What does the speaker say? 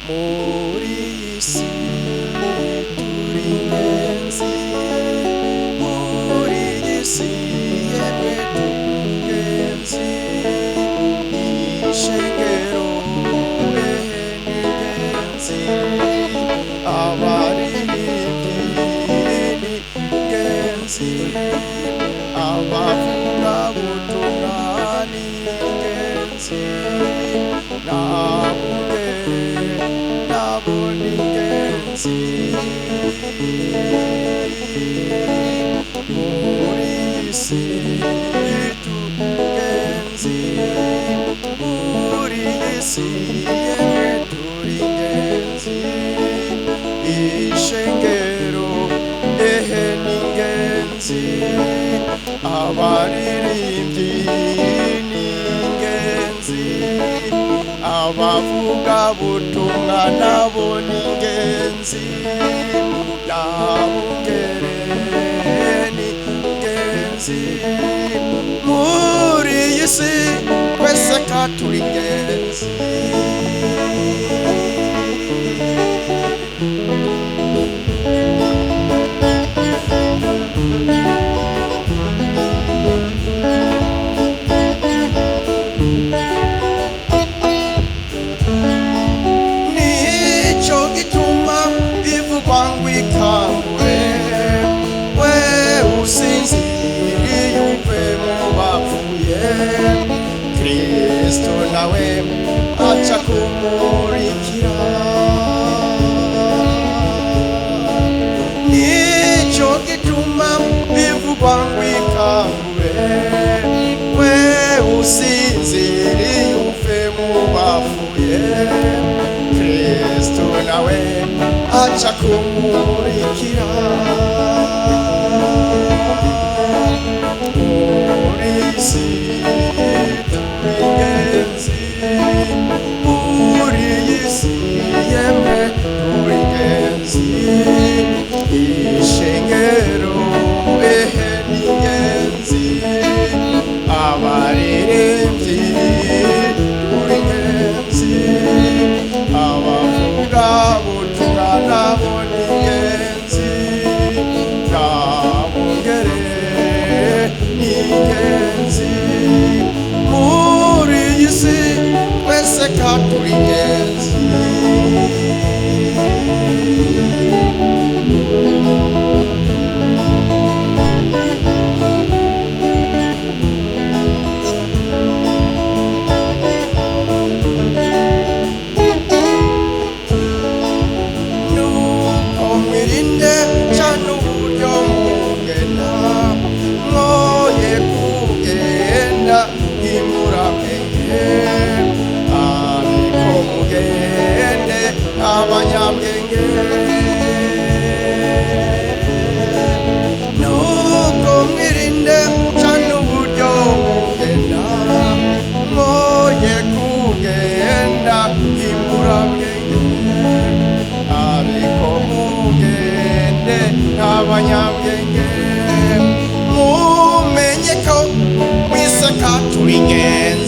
muri isi turi ingenzi, muri isi yemwe tugenzi, ishengero n'ingenzi, abaririmbyi n'ingenzi, abavuga butumwa n'ingenzi, nabo n'ingenzi, muri isi tugenzi, muri isi yemwe turi ingenzi, ishengero n'ingenzi, abaririmbyi n'ingenzi, abavuga butumwa nabo n'ingenzi, nabungere n'ingenzi, muri iyi si twese ka turi ingenzi. Nico gituma bivugwa ngo ikangure, we usinziriye uve mu bapfuye, Kristo nawe aca kumurikira. Nico gituma bivugwa ngo ikangure, we usinziriye uve mu bapfuye, Kristo nawe aca kumurikira. Muri isi turi ingenzi, muri isi yemwe turi ingenzi, ishengero n'ingenzi, abaririmbyi turi ingenzi, abavuga butumwa nabo n'ingenzi, nabungere n'ingenzi, muri iyi si twese ka turi ingenzi. Nuko mwirinde cyane uburyo mugenda, mwoye kugenda imurabwenge, ariko mugende abanyabwenge. Nuko mwirinde cyane uburyo mugenda, mwoye kugenda imurabwenge, ariko mugende abanyabwenge, mumenye ko mwese ka turi ingenzi.